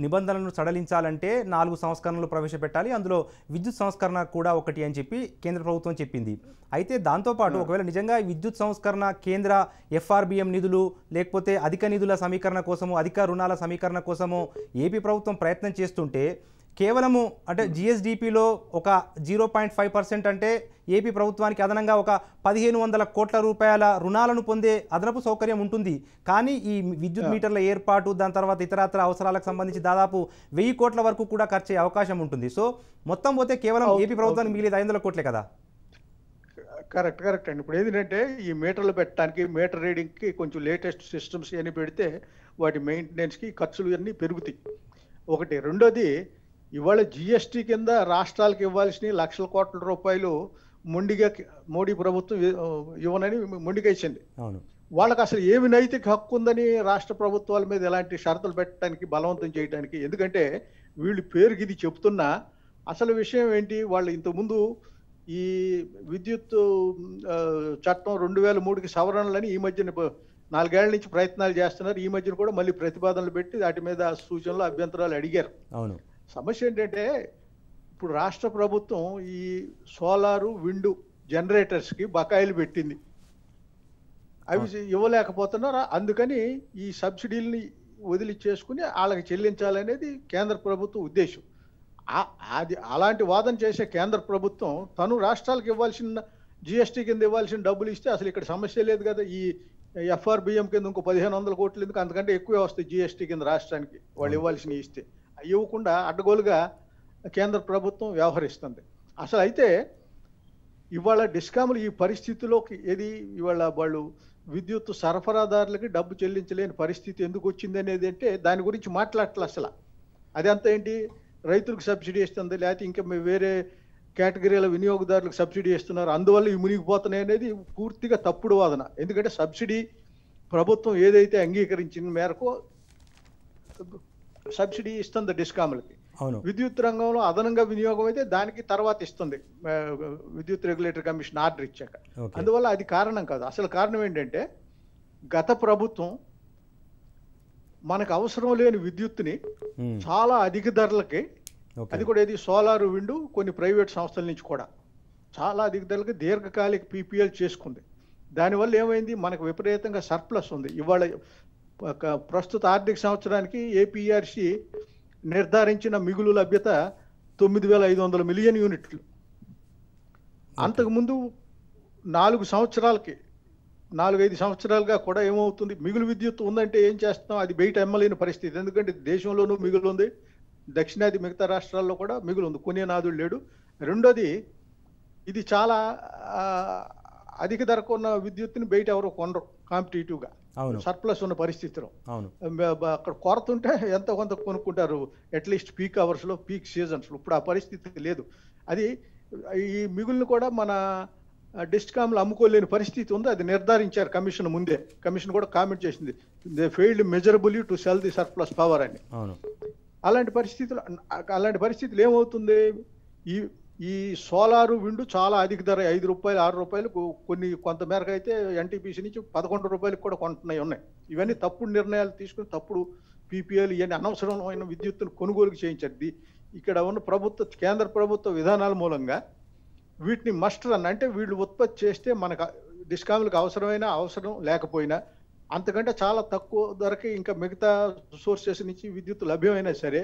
నిబంధనలను సడలించాలంటే 4 సంస్కరణలు ప్రవేశపెట్టాలి, అందులో విద్యుత్ సంస్కరణ కూడా ఒకటి అని చెప్పి కేంద్ర ప్రభుత్వం చెప్పింది. అయితే దాంతోపాటు ఒకవేళ నిజంగా విద్యుత్ సంస్కరణ కేంద్ర FRBM నిధులు లేకపోతే అధిక నిధుల సమీకరణ కోసము అధిక రుణాల సమీకరణ కోసము ఏపీ ప్రభుత్వం ప్రయత్నం చేస్తుంటే కేవలము అంటే GSDPలో ఒక 0.5% అంటే ఏపీ ప్రభుత్వానికి అదనంగా ఒక 1500 కోట్ల రూపాయల రుణాలను పొందే అదనపు సౌకర్యం ఉంటుంది. కానీ ఈ విద్యుత్ మీటర్ల ఏర్పాటు దాని తర్వాత ఇతరత్ర అవసరాలకు సంబంధించి దాదాపు 1000 కోట్ల వరకు కూడా ఖర్చే అవకాశం ఉంటుంది. సో మొత్తం పోతే కేవలం ఏపీ ప్రభుత్వానికి మిగిలేదు 500 కోట్లే కదా. కరెక్ట్ అండి. ఇప్పుడు ఏంటంటే ఈ మీటర్లు పెట్టడానికి మీటర్ రీడింగ్కి కొంచెం లేటెస్ట్ సిస్టమ్స్ అని పెడితే వాటి మెయింటెనెన్స్కి ఖర్చులు అన్నీ పెరుగుతాయి ఒకటి. రెండోది ఇవాళ GST కింద రాష్ట్రాలకు ఇవ్వాల్సిన లక్షల కోట్ల రూపాయలు మొండిగా మోడీ ప్రభుత్వం ఇవ్వనని మొండిగా ఇచ్చింది. వాళ్ళకి అసలు ఏమి నైతిక హక్కు ఉందని రాష్ట్ర ప్రభుత్వాల మీద ఎలాంటి షరతులు పెట్టడానికి బలవంతం చేయడానికి? ఎందుకంటే వీళ్ళు పేరుకి ఇది చెప్తున్నా అసలు విషయం ఏంటి? వాళ్ళు ఇంతకుముందు ఈ విద్యుత్ చట్టం 2003కి సవరణలని ఈ మధ్యన 4 ఏళ్ల నుంచి ప్రయత్నాలు చేస్తున్నారు. ఈ మధ్యన కూడా మళ్ళీ ప్రతిపాదనలు పెట్టి వాటి మీద సూచనలు అభ్యంతరాలు అడిగారు. సమస్య ఏంటంటే ఇప్పుడు రాష్ట్ర ప్రభుత్వం ఈ సోలారు విండు జనరేటర్స్కి బకాయిలు పెట్టింది, అవి ఇవ్వలేకపోతున్నారు. అందుకని ఈ సబ్సిడీలని వదిలిచ్చేసుకుని వాళ్ళకి చెల్లించాలనేది కేంద్ర ప్రభుత్వం ఉద్దేశం. అది అలాంటి వాదన చేసే కేంద్ర ప్రభుత్వం తను రాష్ట్రాలకు ఇవ్వాల్సిన GST కింద ఇవ్వాల్సిన డబ్బులు ఇస్తే అసలు ఇక్కడ సమస్య లేదు కదా. ఈ FRBM కింద ఇంకో 1500 కోట్లు ఎందుకు, అంతకంటే ఎక్కువే వస్తాయి GST కింద రాష్ట్రానికి వాళ్ళు ఇవ్వాల్సిన ఇస్తే. ఇవ్వకుండా అడ్డగోలుగా కేంద్ర ప్రభుత్వం వ్యవహరిస్తుంది. అసలు అయితే ఇవాళ డిస్కాములు ఈ పరిస్థితిలోకి ఇవాళ వాళ్ళు విద్యుత్ సరఫరాదారులకి డబ్బు చెల్లించలేని పరిస్థితి ఎందుకు వచ్చింది అనేది అంటే దాని గురించి మాట్లాడట్లే అసలు. అదంతా ఏంటి, రైతులకు సబ్సిడీ ఇస్తుంది లేకపోతే ఇంకా వేరే కేటగిరీల వినియోగదారులకు సబ్సిడీ ఇస్తున్నారు అందువల్ల ఇవి మునిగిపోతున్నాయి అనేది పూర్తిగా తప్పుడు వాదన. ఎందుకంటే సబ్సిడీ ప్రభుత్వం ఏదైతే అంగీకరించిన మేరకు సబ్సిడీ ఇస్తుంది డిస్కాములకి. విద్యుత్ రంగంలో అదనంగా వినియోగం అయితే దానికి తర్వాత ఇస్తుంది విద్యుత్ రెగ్యులేటరీ కమిషన్ ఆర్డర్ ఇచ్చాక. అందువల్ల అది కారణం కాదు. అసలు కారణం ఏంటంటే గత ప్రభుత్వం మనకు అవసరం లేని విద్యుత్తుని చాలా అధిక ధరలకి, అది కూడా ఏది సోలార్ విండు కొన్ని ప్రైవేట్ సంస్థల నుంచి కూడా చాలా అధిక ధరలకి దీర్ఘకాలిక PPL చేసుకుంది. దానివల్ల ఏమైంది, మనకు విపరీతంగా సర్ప్లస్ ఉంది. ఇవాళ ప్రస్తుత ఆర్థిక సంవత్సరానికి APRC నిర్ధారించిన మిగులు లభ్యత 9500 మిలియన్ యూనిట్లు. అంతకుముందు 4 సంవత్సరాలకి 4-5 సంవత్సరాలుగా కూడా ఏమవుతుంది, మిగులు విద్యుత్ ఉందంటే ఏం చేస్తాం, అది బయట అమ్మలేని పరిస్థితి. ఎందుకంటే దేశంలోనూ మిగులు ఉంది, దక్షిణాది మిగతా రాష్ట్రాల్లో కూడా మిగులు ఉంది, కొనే నాదుడు లేడు. రెండోది ఇది చాలా అధిక ధరకు ఉన్న విద్యుత్తుని బయట ఎవరు కొనరు కాంపిటేటివ్గా, సర్ప్లస్ ఉన్న పరిస్థితిలో. అక్కడ కొరత ఉంటే ఎంతో కొంత కొనుక్కుంటారు అట్లీస్ట్ పీక్ అవర్స్లో, పీక్ సీజన్స్లో. ఇప్పుడు ఆ పరిస్థితి లేదు. అది ఈ మిగులును కూడా మన డిస్కామ్లు అమ్ముకోలేని పరిస్థితి ఉంది. అది నిర్ధారించారు కమిషన్ ముందే. కమిషన్ కూడా కామెంట్ చేసింది, they failed measurably to cell the surplus power అని. అలాంటి పరిస్థితులు ఏమవుతుంది, ఈ సోలారు విండు చాలా అధిక ధర, 5 రూపాయలు 6 రూపాయలు, కొన్ని కొంత మేరకు అయితే NTPC నుంచి 11 రూపాయలకు కూడా ఉన్నాయి. ఇవన్నీ తప్పుడు నిర్ణయాలు తీసుకుని తప్పుడు పీపీఎల్ ఇవన్నీ అనవసరమైన విద్యుత్తును కొనుగోలు చేయించారు. ఇక్కడ ఉన్న కేంద్ర ప్రభుత్వ విధానాల మూలంగా వీటిని మస్ట్ రన్ అంటే వీళ్ళు ఉత్పత్తి చేస్తే మనకు డిస్కామ్లకు అవసరం లేకపోయినా అంతకంటే చాలా తక్కువ ధరకి ఇంకా మిగతా సోర్సెస్ నుంచి విద్యుత్ లభ్యమైనా సరే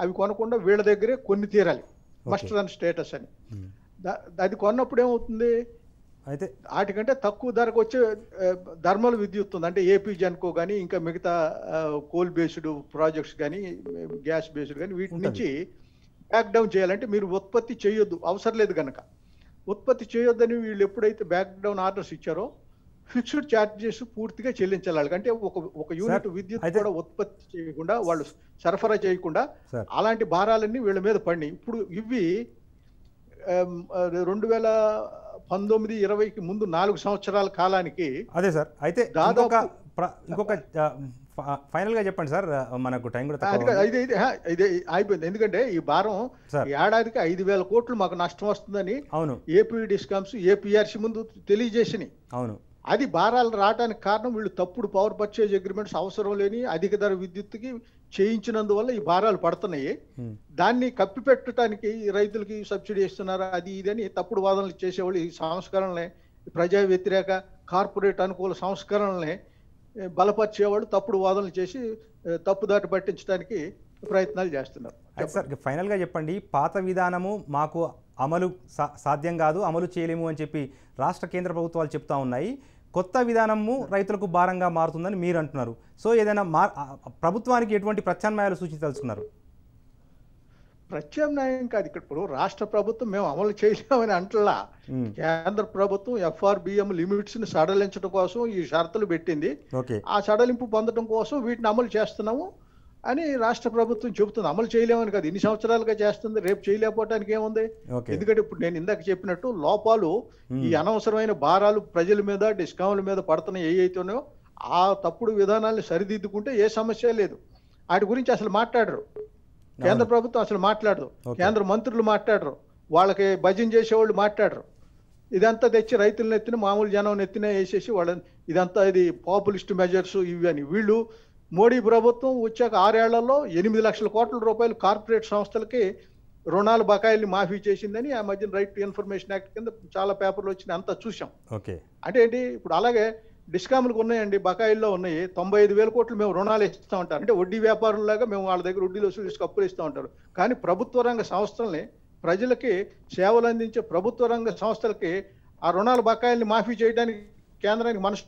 అవి కొనకుండా వీళ్ళ దగ్గరే కొన్ని తీరాలి, మస్ట్ రన్ స్టేటస్ అని. అది కొన్నప్పుడు ఏమవుతుంది, అయితే వాటికంటే తక్కువ ధరకు వచ్చే థర్మల్ విద్యుత్ ఉంది, అంటే ఏపీ జెన్కో కానీ ఇంకా మిగతా కోల్ బేస్డ్ ప్రాజెక్ట్స్ కానీ గ్యాస్ బేస్డ్ కానీ వీటి నుంచి బ్యాక్ డౌన్ చేయాలంటే మీరు ఉత్పత్తి చేయొద్దు, అవసరం లేదు కనుక ఉత్పత్తి చేయొద్దని వీళ్ళు ఎప్పుడైతే బ్యాక్ డౌన్ ఆర్డర్స్ ఇచ్చారో ఫిక్స్డ్ ఛార్జెస్ పూర్తిగా చెల్లించాలి వాళ్ళకి. అంటే ఒక యూనిట్ విద్యుత్ కూడా ఉత్పత్తి చేయకుండా వాళ్ళు సరఫరా చేయకుండా అలాంటి భారాలన్నీ వీళ్ళ మీద పడినాయి. ఇప్పుడు ఇవి 2019-20కి ముందు 4 సంవత్సరాల కాలానికి అదే సార్. అయితే దాదాపు ఇంకొక ఫైనల్గా చెప్పండి సార్, మనకు టైం కూడా ఇది అయిపోయింది. ఎందుకంటే ఈ భారం ఏడాదికి 5,000 కోట్లు మాకు నష్టం వస్తుందని అవును ఏపీ డిస్కామ్స్ ఏపీఆర్సీ ముందు తెలియజేసినాయి. అవును, అది భారాలు రావడానికి కారణం వీళ్ళు తప్పుడు పవర్ పర్చేజ్ అగ్రిమెంట్స్ అవసరం లేని అధిక ధర విద్యుత్తుకి చేయించినందువల్ల ఈ భారాలు పడుతున్నాయి. దాన్ని కప్పిపెట్టడానికి రైతులకి సబ్సిడీ ఇస్తున్నారా అది ఇదని తప్పుడు వాదనలు చేసేవాళ్ళు ఈ సంస్కరణలే, ప్రజా వ్యతిరేక కార్పొరేట్ అనుకూల సంస్కరణలనే బలపరిచేవాళ్ళు తప్పుడు వాదనలు చేసి తప్పుదాటి పట్టించడానికి ప్రయత్నాలు చేస్తున్నారు. సార్ ఫైనల్గా చెప్పండి, పాత విధానము మాకు అమలు సాధ్యం కాదు, అమలు చేయలేము అని చెప్పి రాష్ట్ర కేంద్ర ప్రభుత్వాలు చెప్తా ఉన్నాయి. కొత్త విధానము రైతులకు భారంగా మారుతుందని మీరు అంటున్నారు. సో ఏదైనా ప్రభుత్వానికి ఎటువంటి ప్రత్యామ్నాయాలు సూచించదలుచుకున్నారు? ప్రత్యామ్నాయం కాదు, ఇక్కడ ఇప్పుడు రాష్ట్ర ప్రభుత్వం మేము అమలు చేయలేమని అంటలా. కేంద్ర ప్రభుత్వం FRBM లిమిట్స్ ని సడలించడం కోసం ఈ షరతులు పెట్టింది. ఆ సడలింపు పొందడం కోసం వీటిని అమలు చేస్తున్నాము అని రాష్ట్ర ప్రభుత్వం చెబుతుంది. అమలు చేయలేమని కాదు, ఇన్ని సంవత్సరాలుగా చేస్తుంది, రేపు చేయలేకపోవడానికి ఏముంది. ఎందుకంటే ఇప్పుడు నేను ఇందాక చెప్పినట్టు లోపాలు ఈ అనవసరమైన భారాలు ప్రజల మీద డిస్కామ్ల మీద పడుతున్నాయి ఏవైతున్నాయో ఆ తప్పుడు విధానాలను సరిదిద్దుకుంటే ఏ సమస్య లేదు. వాటి గురించి అసలు మాట్లాడరు, కేంద్ర ప్రభుత్వం అసలు మాట్లాడదు, కేంద్ర మంత్రులు మాట్లాడరు, వాళ్ళకి భజన చేసేవాళ్ళు మాట్లాడరు. ఇదంతా తెచ్చి రైతులను ఎత్తిన మామూలు జనం ఎత్తిన వేసేసి వాళ్ళని ఇదంతా ఇది పాపులిస్ట్ మెజర్స్ ఇవి అని. వీళ్ళు మోడీ ప్రభుత్వం వచ్చాక 6 ఏళ్లలో 8 లక్షల కోట్ల రూపాయలు కార్పొరేట్ సంస్థలకి రుణాల బకాయిల్ని మాఫీ చేసిందని ఆ మధ్యన రైట్ టు ఇన్ఫర్మేషన్ యాక్ట్ కింద చాలా పేపర్లు వచ్చినాయి, అంతా చూసాం. అంటే ఏంటి ఇప్పుడు అలాగే డిస్కామ్లకు ఉన్నాయండి, బకాయిల్లో ఉన్నాయి 95,000 కోట్లు మేము రుణాలు ఇస్తూ ఉంటారు. అంటే వడ్డీ వ్యాపారులాగా మేము వాళ్ళ దగ్గర వడ్డీలు వసూలు చేసి అప్పులు ఇస్తూ ఉంటారు. కానీ ప్రభుత్వ రంగ సంస్థల్ని ప్రజలకి సేవలు అందించే ప్రభుత్వ రంగ సంస్థలకి ఆ రుణాల బకాయిల్ని మాఫీ చేయడానికి కేంద్రానికి మనసు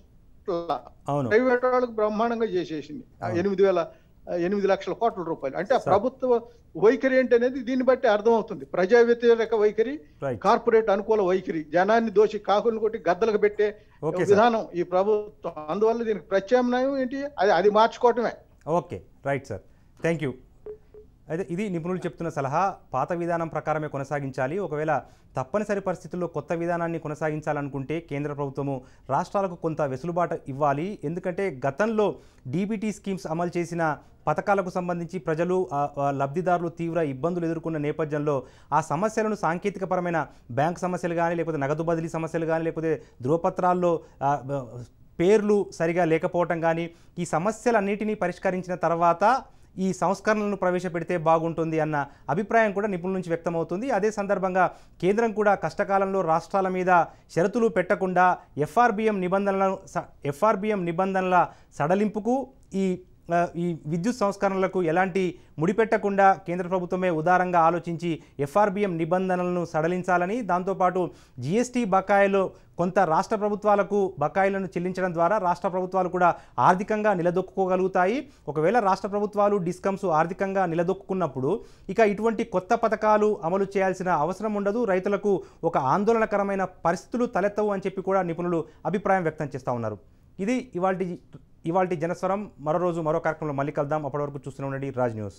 ప్రైవేట్ వాళ్ళకి బ్రహ్మాండంగా చేసేసింది 8 లక్షల కోట్ల రూపాయలు. అంటే ఆ ప్రభుత్వ వైఖరి ఏంటి అనేది దీన్ని బట్టి అర్థమవుతుంది. ప్రజా వ్యతిరేక వైఖరి, కార్పొరేట్ అనుకూల వైఖరి, జనాన్ని దోషి కాకులను కొట్టి గద్దలకు పెట్టే విధానం ఈ ప్రభుత్వం. అందువల్ల దీనికి ప్రత్యామ్నాయం ఏంటి, అది మార్చుకోవటమే. Okay, right sir, thank you. అయితే ఇది నిపుణులు చెప్తున్న సలహా, పాత విధానం ప్రకారమే కొనసాగించాలి. ఒకవేళ తప్పనిసరి పరిస్థితుల్లో కొత్త విధానాన్ని కొనసాగించాలనుకుంటే కేంద్ర ప్రభుత్వము రాష్ట్రాలకు కొంత వెసులుబాటు ఇవ్వాలి. ఎందుకంటే గతంలో డీబీటీ స్కీమ్స్ అమలు చేసిన పథకాలకు సంబంధించి ప్రజలు లబ్ధిదారులు తీవ్ర ఇబ్బందులు ఎదుర్కొన్న నేపథ్యంలో ఆ సమస్యలను సాంకేతికపరమైన బ్యాంక్ సమస్యలు కానీ, లేకపోతే నగదు బదిలీ సమస్యలు కానీ, లేకపోతే ధృవపత్రాల్లో పేర్లు సరిగా లేకపోవటం కానీ, ఈ సమస్యలన్నిటినీ పరిష్కరించిన తర్వాత ఈ సంస్కరణలను ప్రవేశపెడితే బాగుంటుంది అన్న అభిప్రాయం కూడా నిపుణుల నుంచి వ్యక్తమవుతుంది. అదే సందర్భంగా కేంద్రం కూడా కష్టకాలంలో రాష్ట్రాల మీద షరతులు పెట్టకుండా FRBM నిబంధనల సడలింపుకు ఈ విద్యుత్ సంస్కరణలకు ఎలాంటి ముడిపెట్టకుండా కేంద్ర ప్రభుత్వమే ఉదారంగా ఆలోచించి FRBM నిబంధనలను సడలించాలని, దాంతోపాటు GST బకాయిలు కొంత రాష్ట్ర ప్రభుత్వాలకు బకాయిలను చెల్లించడం ద్వారా రాష్ట్ర ప్రభుత్వాలు కూడా ఆర్థికంగా నిలదొక్కుకోగలుగుతాయి. ఒకవేళ రాష్ట్ర ప్రభుత్వాలు డిస్కమ్స్ ఆర్థికంగా నిలదొక్కున్నప్పుడు ఇక ఇటువంటి కొత్త పథకాలు అమలు చేయాల్సిన అవసరం ఉండదు, రైతులకు ఒక ఆందోళనకరమైన పరిస్థితులు తలెత్తవు అని చెప్పి కూడా నిపుణులు అభిప్రాయం వ్యక్తం చేస్తూ ఉన్నారు. ఇది ఇవాల్టి జనస్వరం. మరో రోజు మరో కార్యక్రమంలో మళ్ళీ కలుద్దాం. అప్పటి వరకు చూస్తూనే ఉండండి రాజ్ న్యూస్.